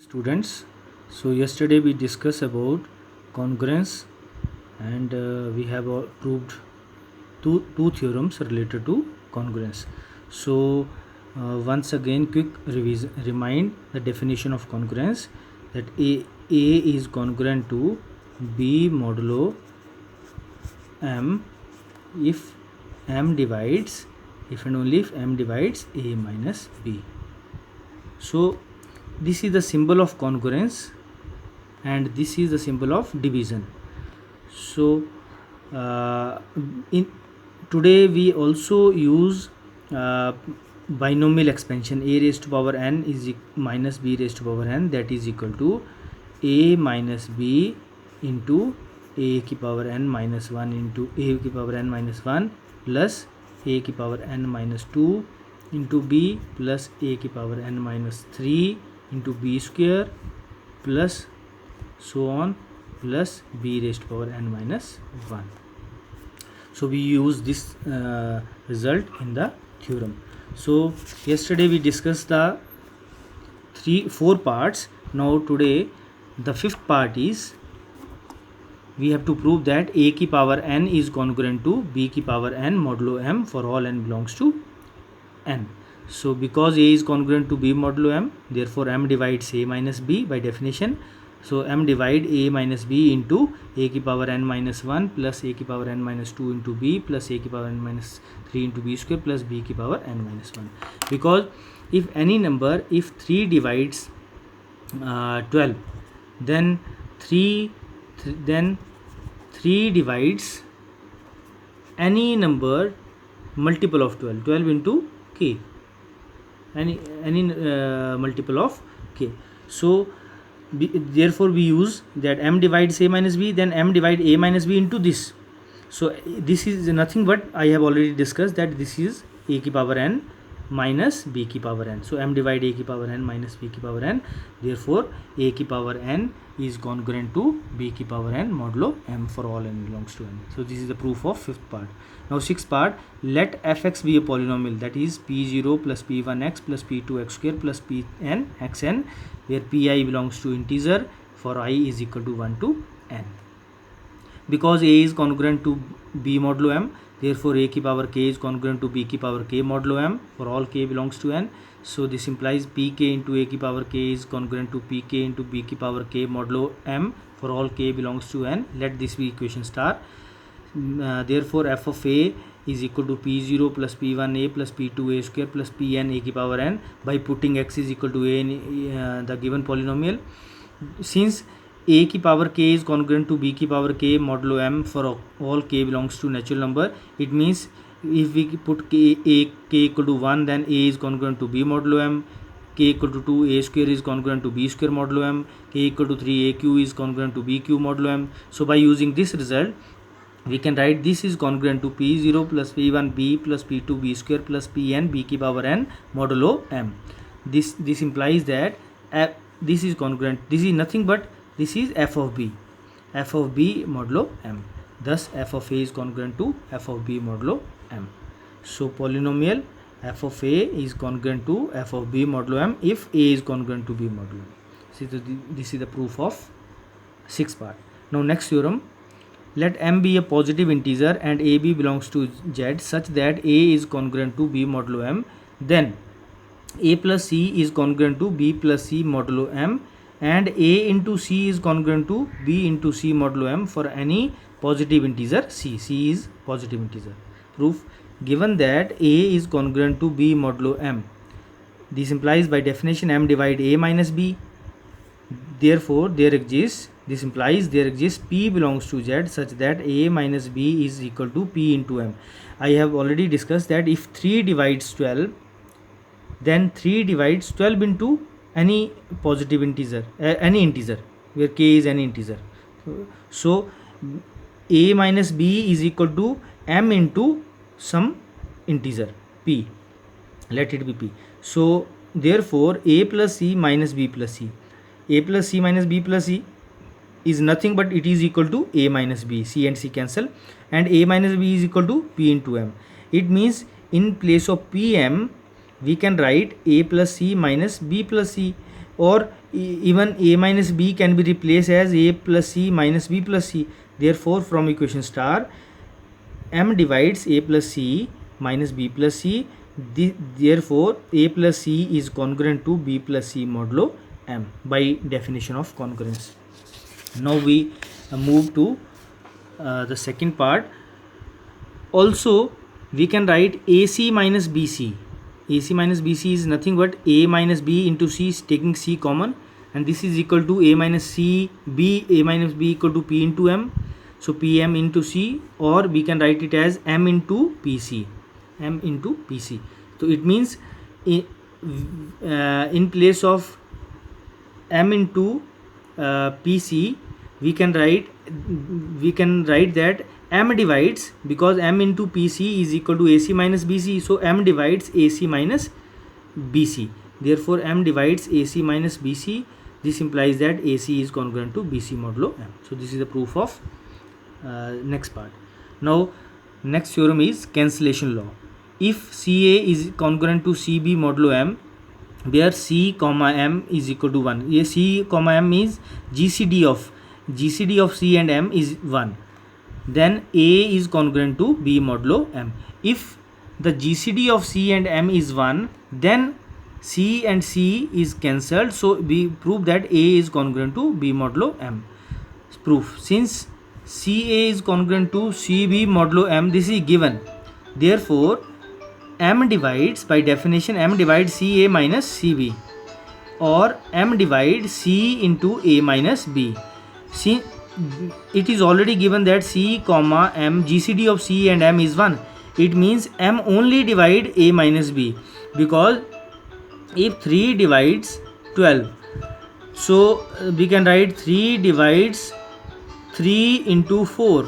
Students, so yesterday we discussed about congruence and we have proved two theorems related to congruence. So once again, quick revision, remind the definition of congruence, that A is congruent to B modulo M if M divides, if and only if M divides A minus B. So this is the symbol of congruence and this is the symbol of division. So in today we also use binomial expansion. A raised to power n is minus b raised to power n, that is equal to a minus b into a की power n minus 1 into a की power n minus 1 plus a की power n minus 2 into b plus a की power n minus 3 into b square plus so on plus b raised to power n minus 1. So we use this result in the theorem. So yesterday we discussed the four parts. Now today the fifth part is we have to prove that a की power n is congruent to b की power n modulo m for all n belongs to n. So because a is congruent to b modulo m, therefore m divides a minus b by definition. So m divide a minus b into a की power n minus 1 plus a की power n minus 2 into b plus a की power n minus 3 into b square plus b की power n minus 1. Because if any number, if 3 divides 12, then 3 divides any number multiple of 12 into k, any multiple of k. So therefore we use that m divides a minus b, then m divide a minus b into this. So this is nothing but I have already discussed that this is a की power n minus b की power n. So m divide a की power n minus b की power n, therefore a की power n is congruent to b की power n modulo m for all n belongs to n. So this is the proof of fifth part. Now sixth part, let fx be a polynomial, that is p0 plus p1x plus p2x square plus pn xn, where pi belongs to integer for I is equal to 1 to n. Because a is congruent to b modulo m, therefore a की power k is congruent to b की power k modulo m for all k belongs to n. So this implies pk into a की power k is congruent to pk into b की power k modulo m for all k belongs to n. Let this be equation star. Therefore f of a is equal to p0 plus p1a plus p2a square plus pn a की power n by putting x is equal to a in the given polynomial. Since a की power k is congruent to b की power k modulo m for all k belongs to natural number, it means if we put k equal to 1, then a is congruent to b modulo m, k equal to 2, a square is congruent to b square modulo m, k equal to 3, aq is congruent to bq modulo m. So by using this result, we can write this is congruent to p0 plus p1b plus p2b square plus pn b की power n modulo m. This implies that this is congruent. This is nothing but this is f of b modulo m. Thus f of a is congruent to f of b modulo m. So polynomial f of a is congruent to f of b modulo m if a is congruent to b modulo m. So this is the proof of sixth part. Now next theorem, let m be a positive integer and ab belongs to z such that a is congruent to b modulo m, then a plus c is congruent to b plus c modulo m, and a into c is congruent to b into c modulo m for any positive integer c. C is positive integer. Proof, given that a is congruent to b modulo m, this implies by definition m divide a minus b. Therefore this implies there exists p belongs to z such that a minus b is equal to p into m. I have already discussed that if 3 divides 12, then 3 divides 12 into any positive integer, any integer where k is any integer. So a minus b is equal to m into some integer p, let it be p. So therefore a plus c minus b plus c, a plus c minus b plus c is nothing but it is equal to a minus b, c and c cancel, and a minus b is equal to p into m. It means in place of pm we can write a plus c minus b plus c, or even a minus b can be replaced as a plus c minus b plus c. Therefore from equation star, m divides a plus c minus b plus c. Therefore a plus c is congruent to b plus c modulo m by definition of congruence. Now we move to the second part. Also we can write AC minus BC. AC minus BC is nothing but a minus b into c, taking c common, and this is equal to a minus c b, a minus b equal to p into m. So pm into c, or we can write it as m into pc, m into pc. So it means in place of m into pc, we can write that m divides, because m into pc is equal to ac minus bc, so m divides ac minus bc. Therefore m divides ac minus bc. This implies that ac is congruent to bc modulo m. So this is the proof of next part. Now next theorem is cancellation law. If ca is congruent to cb modulo m, where c comma m is equal to 1, ये c comma m is gcd of c and m is 1, then a is congruent to b modulo m. If the gcd of c and m is 1, then c and c is cancelled, so we prove that a is congruent to b modulo m. Proof: since ca is congruent to cb modulo m, this is given, therefore m divides, by definition m divides ca minus cb, or m divides c into a minus b. See, it is already given that c comma m, gcd of c and m is 1. It means m only divide a minus b, because if 3 divides 12, so we can write 3 divides 3 into 4.